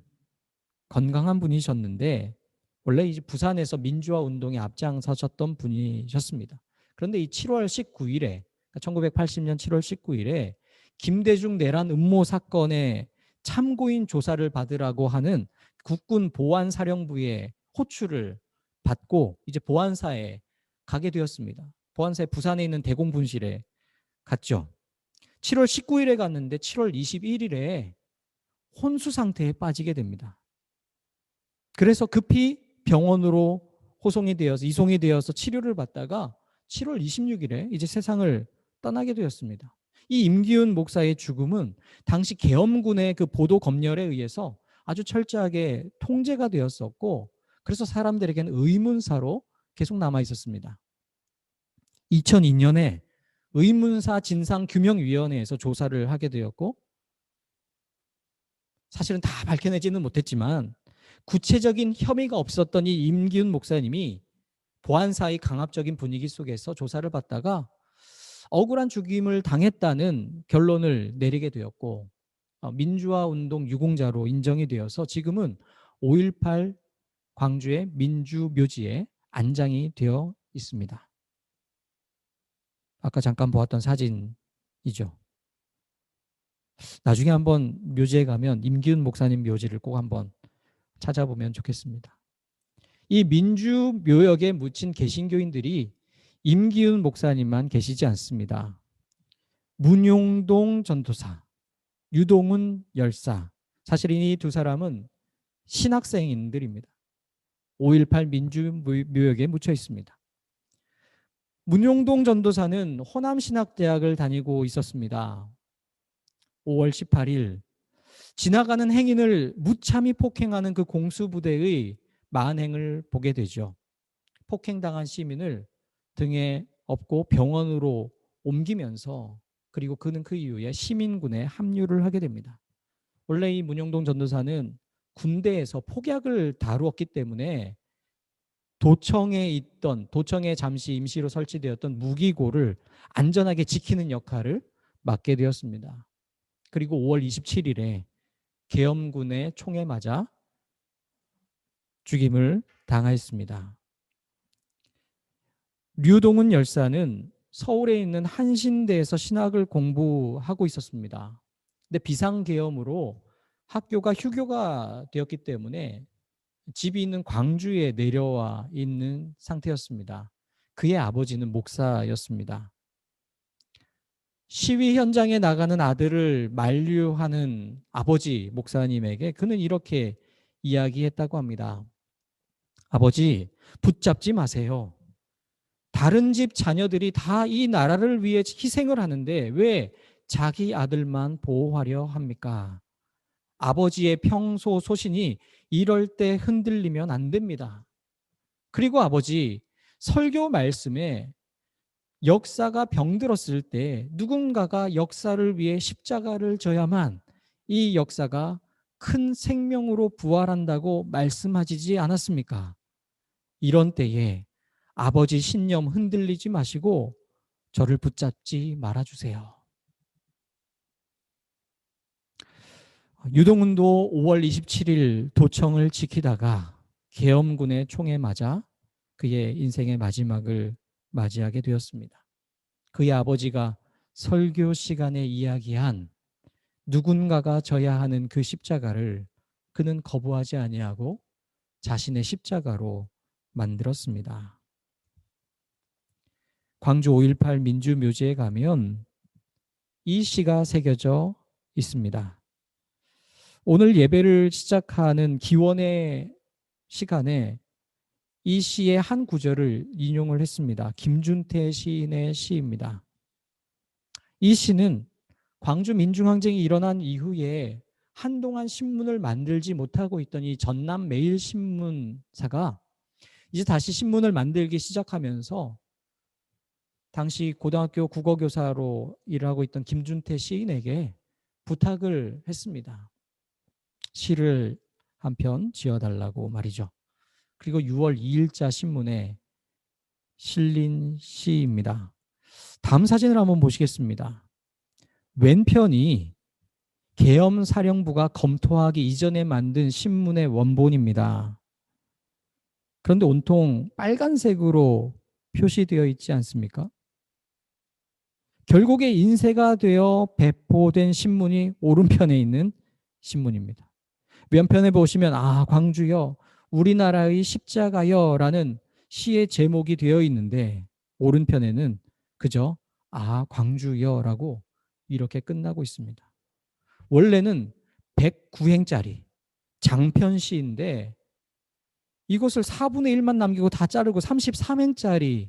건강한 분이셨는데 원래 이제 부산에서 민주화 운동에 앞장서셨던 분이셨습니다. 그런데 이 7월 19일에 1980년 7월 19일에 김대중 내란 음모 사건의 참고인 조사를 받으라고 하는 국군 보안사령부의 호출을 받고 이제 보안사에 가게 되었습니다. 보안사에 부산에 있는 대공분실에 갔죠. 7월 19일에 갔는데 7월 21일에 혼수 상태에 빠지게 됩니다. 그래서 급히 병원으로 이송이 되어서 치료를 받다가 7월 26일에 이제 세상을 떠나게 되었습니다. 이 임기훈 목사의 죽음은 당시 계엄군의 그 보도 검열에 의해서 아주 철저하게 통제가 되었었고 그래서 사람들에게는 의문사로 계속 남아 있었습니다. 2002년에 의문사 진상규명위원회에서 조사를 하게 되었고 사실은 다 밝혀내지는 못했지만 구체적인 혐의가 없었던 이 임기훈 목사님이 보안사의 강압적인 분위기 속에서 조사를 받다가 억울한 죽임을 당했다는 결론을 내리게 되었고 민주화 운동 유공자로 인정이 되어서 지금은 5.18 광주의 민주묘지에 안장이 되어 있습니다. 아까 잠깐 보았던 사진이죠. 나중에 한번 묘지에 가면 임기훈 목사님 묘지를 꼭 한번 찾아보면 좋겠습니다. 이 민주묘역에 묻힌 개신교인들이 임기훈 목사님만 계시지 않습니다. 문용동 전도사, 유동훈 열사, 사실 이 두 사람은 신학생인들입니다. 5.18 민주묘역에 묻혀 있습니다. 문용동 전도사는 호남신학대학을 다니고 있었습니다. 5월 18일 지나가는 행인을 무참히 폭행하는 그 공수부대의 만행을 보게 되죠. 폭행당한 시민을 등에 업고 병원으로 옮기면서 그리고 그는 그 이후에 시민군에 합류를 하게 됩니다. 원래 이 문용동 전도사는 군대에서 폭약을 다루었기 때문에 도청에 잠시 임시로 설치되었던 무기고를 안전하게 지키는 역할을 맡게 되었습니다. 그리고 5월 27일에 계엄군의 총에 맞아 죽임을 당하였습니다. 류동훈 열사는 서울에 있는 한신대에서 신학을 공부하고 있었습니다. 근데 비상계엄으로 학교가 휴교가 되었기 때문에 집이 있는 광주에 내려와 있는 상태였습니다. 그의 아버지는 목사였습니다. 시위 현장에 나가는 아들을 만류하는 아버지 목사님에게 그는 이렇게 이야기했다고 합니다. 아버지, 붙잡지 마세요. 다른 집 자녀들이 다 이 나라를 위해 희생을 하는데 왜 자기 아들만 보호하려 합니까? 아버지의 평소 소신이 이럴 때 흔들리면 안 됩니다. 그리고 아버지, 설교 말씀에 역사가 병들었을 때 누군가가 역사를 위해 십자가를 져야만 이 역사가 큰 생명으로 부활한다고 말씀하시지 않았습니까? 이런 때에 아버지 신념 흔들리지 마시고 저를 붙잡지 말아주세요. 유동훈도 5월 27일 도청을 지키다가 계엄군의 총에 맞아 그의 인생의 마지막을 맞이하게 되었습니다. 그의 아버지가 설교 시간에 이야기한 누군가가 져야 하는 그 십자가를 그는 거부하지 아니하고 자신의 십자가로 만들었습니다. 광주 5.18 민주묘지에 가면 이 시가 새겨져 있습니다. 오늘 예배를 시작하는 기원의 시간에 이 시의 한 구절을 인용을 했습니다. 김준태 시인의 시입니다. 이 시는 광주 민중항쟁이 일어난 이후에 한동안 신문을 만들지 못하고 있던 이 전남 매일신문사가 이제 다시 신문을 만들기 시작하면서 당시 고등학교 국어교사로 일하고 있던 김준태 시인에게 부탁을 했습니다. 시를 한 편 지어달라고 말이죠. 그리고 6월 2일자 신문에 실린 시입니다. 다음 사진을 한번 보시겠습니다. 왼편이 계엄사령부가 검토하기 이전에 만든 신문의 원본입니다. 그런데 온통 빨간색으로 표시되어 있지 않습니까? 결국에 인쇄가 되어 배포된 신문이 오른편에 있는 신문입니다. 왼편에 보시면 광주여 우리나라의 십자가여 라는 시의 제목이 되어 있는데 오른편에는 그저 광주여 라고 이렇게 끝나고 있습니다. 원래는 109행짜리 장편시인데 이것을 4분의 1만 남기고 다 자르고 33행짜리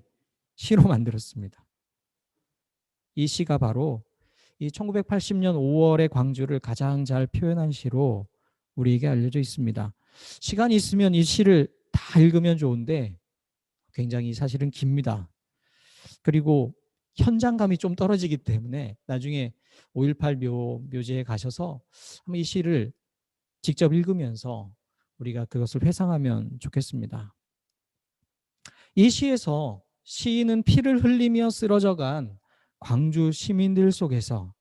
시로 만들었습니다. 이 시가 바로 이 1980년 5월의 광주를 가장 잘 표현한 시로 우리에게 알려져 있습니다. 시간이 있으면 이 시를 다 읽으면 좋은데 굉장히 사실은 깁니다. 그리고 현장감이 좀 떨어지기 때문에 나중에 5.18 묘지에 가셔서 한번 이 시를 직접 읽으면서 우리가 그것을 회상하면 좋겠습니다. 이 시에서 시인은 피를 흘리며 쓰러져간 광주 시민들 속에서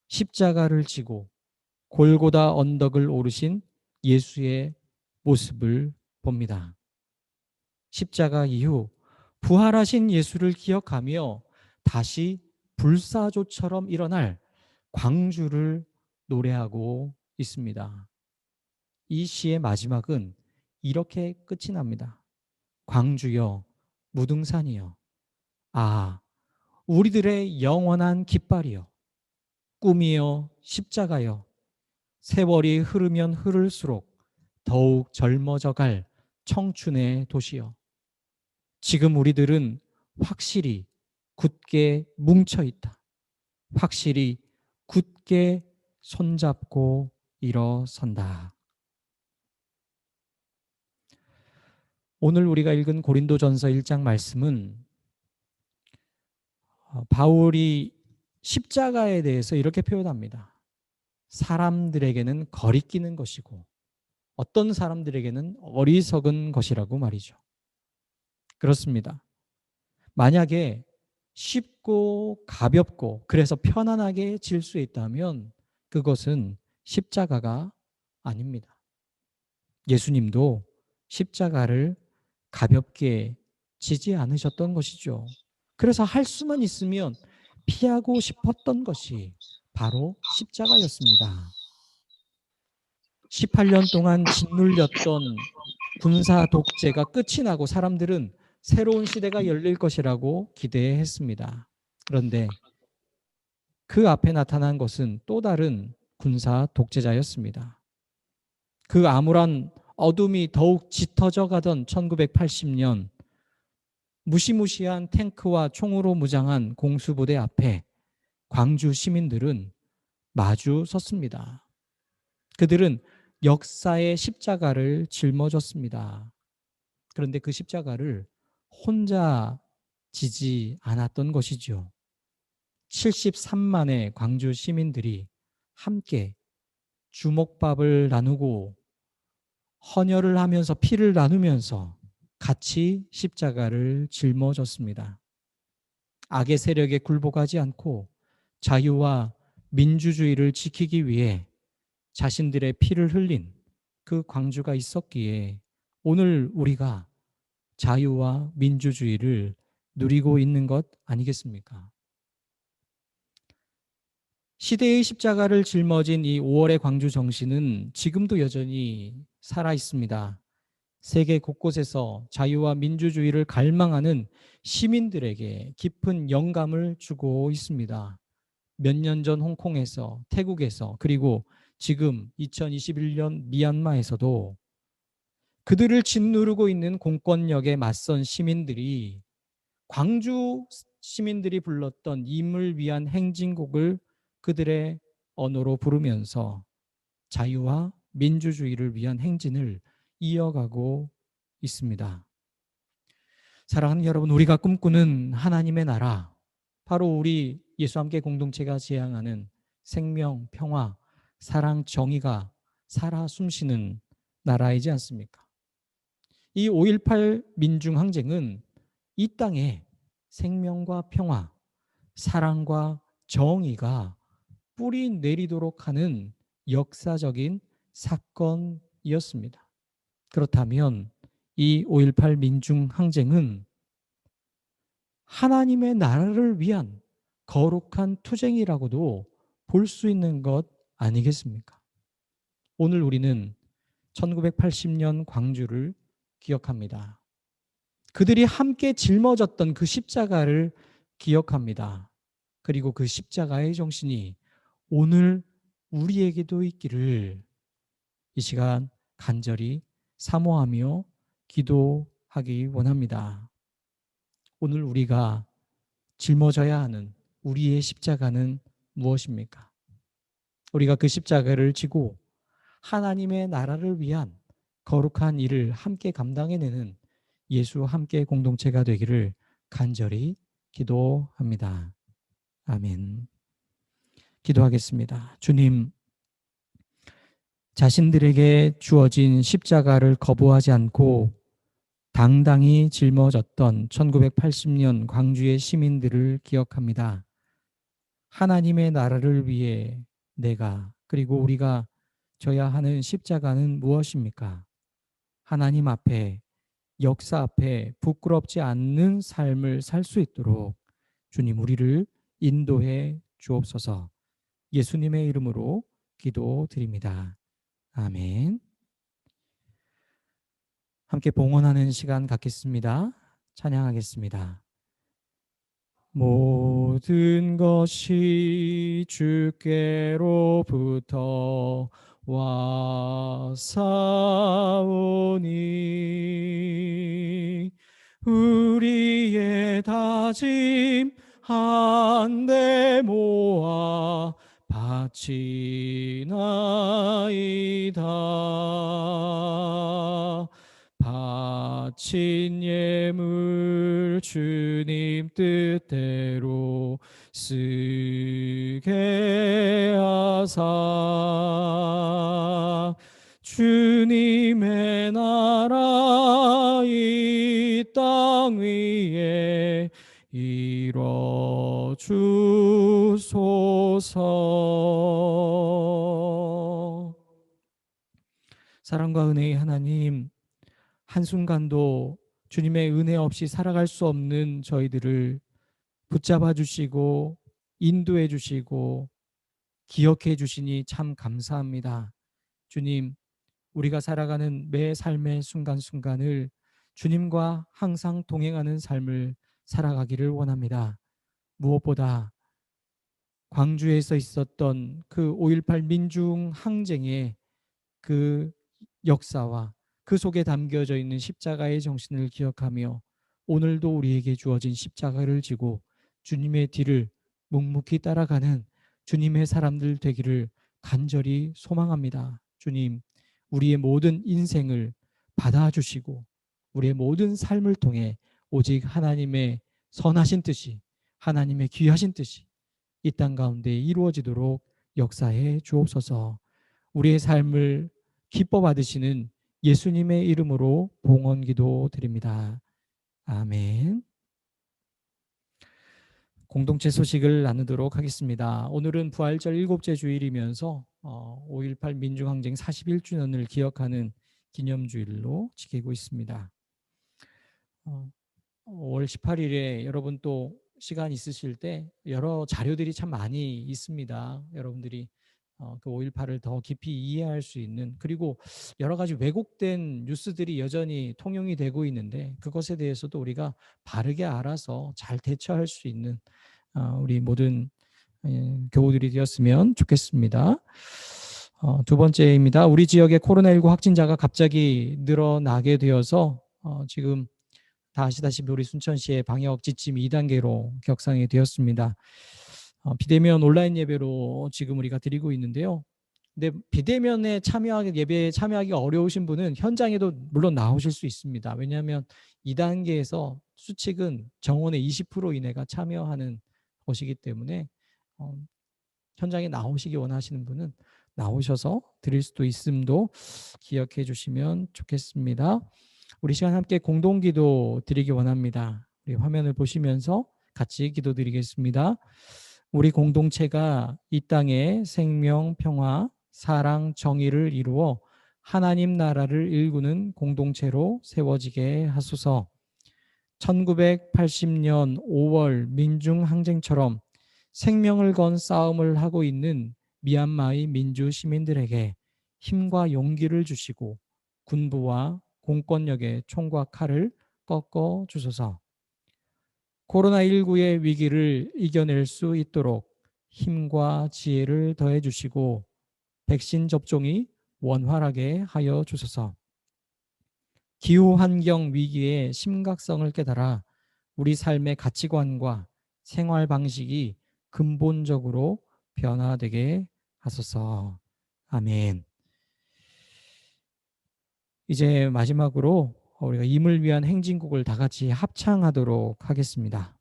십자가를 지고 골고다 언덕을 오르신 예수의 모습을 봅니다. 십자가 이후 부활하신 예수를 기억하며 다시 불사조처럼 일어날 광주를 노래하고 있습니다. 이 시의 마지막은 이렇게 끝이 납니다. 광주여 무등산이여 우리들의 영원한 깃발이여 꿈이여 십자가여 세월이 흐르면 흐를수록 더욱 젊어져갈 청춘의 도시여 지금 우리들은 확실히 굳게 뭉쳐있다. 확실히 굳게 손잡고 일어선다. 오늘 우리가 읽은 고린도전서 1장 말씀은 바울이 십자가에 대해서 이렇게 표현합니다. 사람들에게는 거리끼는 것이고 어떤 사람들에게는 어리석은 것이라고 말이죠. 그렇습니다. 만약에 쉽고 가볍고 그래서 편안하게 질 수 있다면 그것은 십자가가 아닙니다. 예수님도 십자가를 가볍게 지지 않으셨던 것이죠. 그래서 할 수만 있으면 피하고 싶었던 것이 바로 십자가였습니다. 18년 동안 짓눌렸던 군사 독재가 끝이 나고 사람들은 새로운 시대가 열릴 것이라고 기대했습니다. 그런데 그 앞에 나타난 것은 또 다른 군사 독재자였습니다. 그 암울한 어둠이 더욱 짙어져 가던 1980년 무시무시한 탱크와 총으로 무장한 공수부대 앞에 광주 시민들은 마주 섰습니다. 그들은 역사의 십자가를 짊어졌습니다. 그런데 그 십자가를 혼자 지지 않았던 것이죠. 73만의 광주 시민들이 함께 주먹밥을 나누고 헌혈을 하면서 피를 나누면서 같이 십자가를 짊어졌습니다. 악의 세력에 굴복하지 않고 자유와 민주주의를 지키기 위해 자신들의 피를 흘린 그 광주가 있었기에 오늘 우리가 자유와 민주주의를 누리고 있는 것 아니겠습니까? 시대의 십자가를 짊어진 이 5월의 광주 정신은 지금도 여전히 살아 있습니다. 세계 곳곳에서 자유와 민주주의를 갈망하는 시민들에게 깊은 영감을 주고 있습니다. 몇 년 전 홍콩에서, 태국에서, 그리고 지금 2021년 미얀마에서도 그들을 짓누르고 있는 공권력에 맞선 시민들이 광주 시민들이 불렀던 임을 위한 행진곡을 그들의 언어로 부르면서 자유와 민주주의를 위한 행진을 이어가고 있습니다. 사랑하는 여러분, 우리가 꿈꾸는 하나님의 나라, 바로 우리 예수 함께 공동체가 지향하는 생명, 평화, 사랑, 정의가 살아 숨쉬는 나라이지 않습니까? 이 5.18 민중항쟁은 이 땅에 생명과 평화, 사랑과 정의가 뿌리 내리도록 하는 역사적인 사건이었습니다. 그렇다면 이 5.18 민중항쟁은 하나님의 나라를 위한 거룩한 투쟁이라고도 볼 수 있는 것 아니겠습니까? 오늘 우리는 1980년 광주를 기억합니다. 그들이 함께 짊어졌던 그 십자가를 기억합니다. 그리고 그 십자가의 정신이 오늘 우리에게도 있기를 이 시간 간절히 사모하며 기도하기 원합니다. 오늘 우리가 짊어져야 하는 우리의 십자가는 무엇입니까? 우리가 그 십자가를 지고 하나님의 나라를 위한 거룩한 일을 함께 감당해내는 예수 함께 공동체가 되기를 간절히 기도합니다. 아멘. 기도하겠습니다. 주님, 자신들에게 주어진 십자가를 거부하지 않고 당당히 짊어졌던 1980년 광주의 시민들을 기억합니다. 하나님의 나라를 위해 내가 그리고 우리가 져야 하는 십자가는 무엇입니까? 하나님 앞에 역사 앞에 부끄럽지 않는 삶을 살 수 있도록 주님 우리를 인도해 주옵소서. 예수님의 이름으로 기도드립니다. 아멘. 함께 봉헌하는 시간 갖겠습니다. 찬양하겠습니다. 모든 것이 주께로부터 와사오니 우리의 다짐 한데 모아 바치나이다. 바친 예물 주님 뜻대로 쓰게 하사 주님의 나라 이 땅 위에 이뤄 주소서. 사랑과 은혜의 하나님, 한순간도 주님의 은혜 없이 살아갈 수 없는 저희들을 붙잡아 주시고 인도해 주시고 기억해 주시니 참 감사합니다. 주님, 우리가 살아가는 매 삶의 순간순간을 주님과 항상 동행하는 삶을 살아가기를 원합니다. 무엇보다 광주에서 있었던 그 5.18 민중항쟁의 그 역사와 그 속에 담겨져 있는 십자가의 정신을 기억하며 오늘도 우리에게 주어진 십자가를 지고 주님의 뒤를 묵묵히 따라가는 주님의 사람들 되기를 간절히 소망합니다. 주님, 우리의 모든 인생을 받아주시고 우리의 모든 삶을 통해 오직 하나님의 선하신 뜻이, 하나님의 귀하신 뜻이 이 땅 가운데 이루어지도록 역사해 주옵소서. 우리의 삶을 기뻐 받으시는 예수님의 이름으로 봉헌기도 드립니다. 아멘. 공동체 소식을 나누도록 하겠습니다. 오늘은 부활절 7째 주일이면서 5.18 민중항쟁 41주년을 기억하는 기념주일로 지키고 있습니다. 5월 18일에 여러분 또 시간 있으실 때 여러 자료들이 참 많이 있습니다. 여러분들이 그 5.18을 더 깊이 이해할 수 있는, 그리고 여러 가지 왜곡된 뉴스들이 여전히 통용이 되고 있는데 그것에 대해서도 우리가 바르게 알아서 잘 대처할 수 있는 우리 모든 교우들이 되었으면 좋겠습니다. 두 번째입니다. 우리 지역의 코로나19 확진자가 갑자기 늘어나게 되어서 지금 다 아시다시피 우리 순천시의 방역 지침 2단계로 격상이 되었습니다. 비대면 온라인 예배로 지금 우리가 드리고 있는데요. 근데 비대면에 예배에 참여하기 어려우신 분은 현장에도 물론 나오실 수 있습니다. 왜냐하면 2단계에서 수칙은 정원의 20% 이내가 참여하는 것이기 때문에 현장에 나오시기 원하시는 분은 나오셔서 드릴 수도 있음도 기억해 주시면 좋겠습니다. 우리 시간 함께 공동기도 드리기 원합니다. 우리 화면을 보시면서 같이 기도드리겠습니다. 우리 공동체가 이 땅에 생명, 평화, 사랑, 정의를 이루어 하나님 나라를 일구는 공동체로 세워지게 하소서. 1980년 5월 민중항쟁처럼 생명을 건 싸움을 하고 있는 미얀마의 민주 시민들에게 힘과 용기를 주시고 군부와 공권력의 총과 칼을 꺾어 주소서. 코로나19의 위기를 이겨낼 수 있도록 힘과 지혜를 더해 주시고 백신 접종이 원활하게 하여 주소서. 기후환경 위기의 심각성을 깨달아 우리 삶의 가치관과 생활 방식이 근본적으로 변화되게 하소서. 아멘. 이제 마지막으로 우리가 임을 위한 행진곡을 다 같이 합창하도록 하겠습니다.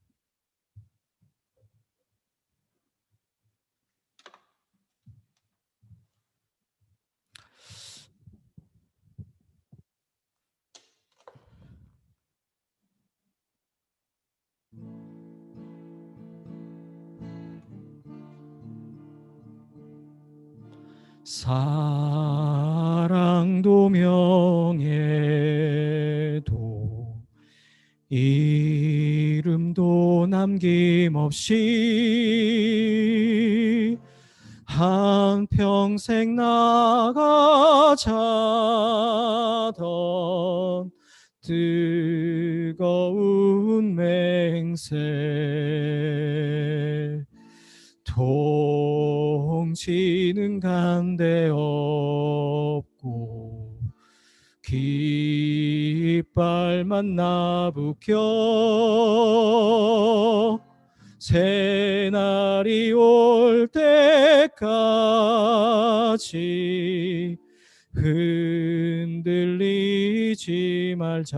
사랑도 명예도 이름도 남김없이 한평생 나가자던 뜨거운 맹세 통치는 간데 없고 깃발만 나부껴 새날이 올 때까지 흔들리지 말자.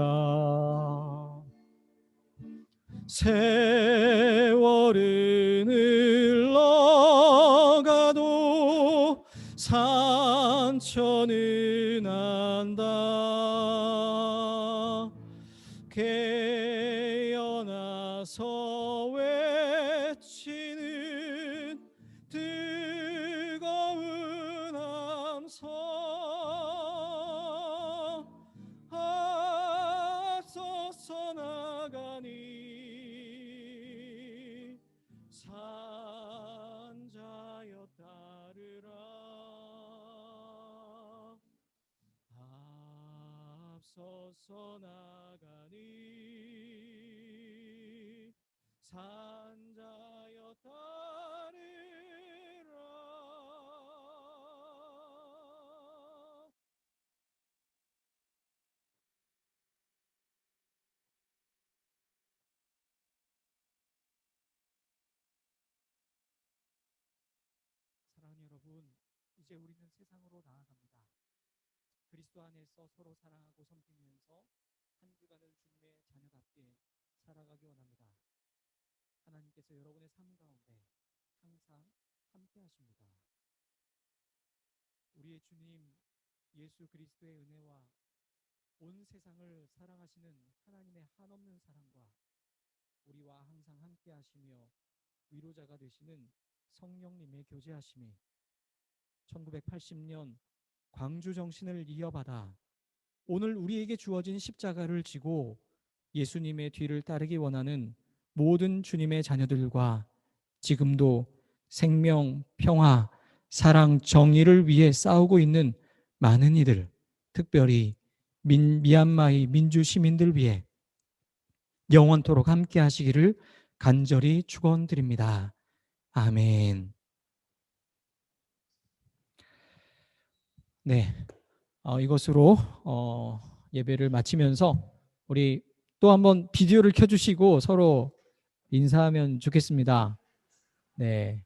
세월은 흘러가도 산천은 안다. 깨어나서 외치는 뜨거운 함성 앞서서 나가니 산자여 따르라. 앞서서 나가니 산자여 따르라. 사랑하는 여러분, 이제 우리는 세상으로 나아갑니다. 그리스도 안에서 서로 사랑하고 섬기면서 한 주간을 주님의 자녀답게 살아가기 원합니다. 하나님께서 여러분의 삶 가운데 항상 함께 하십니다. 우리의 주님 예수 그리스도의 은혜와 온 세상을 사랑하시는 하나님의 한없는 사랑과 우리와 항상 함께 하시며 위로자가 되시는 성령님의 교제하심이 1980년 광주 정신을 이어받아 오늘 우리에게 주어진 십자가를 지고 예수님의 뒤를 따르기 원하는 모든 주님의 자녀들과 지금도 생명, 평화, 사랑, 정의를 위해 싸우고 있는 많은 이들, 특별히 미얀마의 민주 시민들 위해 영원토록 함께 하시기를 간절히 축원드립니다. 아멘. 네, 이것으로 예배를 마치면서 우리 또 한번 비디오를 켜주시고 서로 인사하면 좋겠습니다. 네.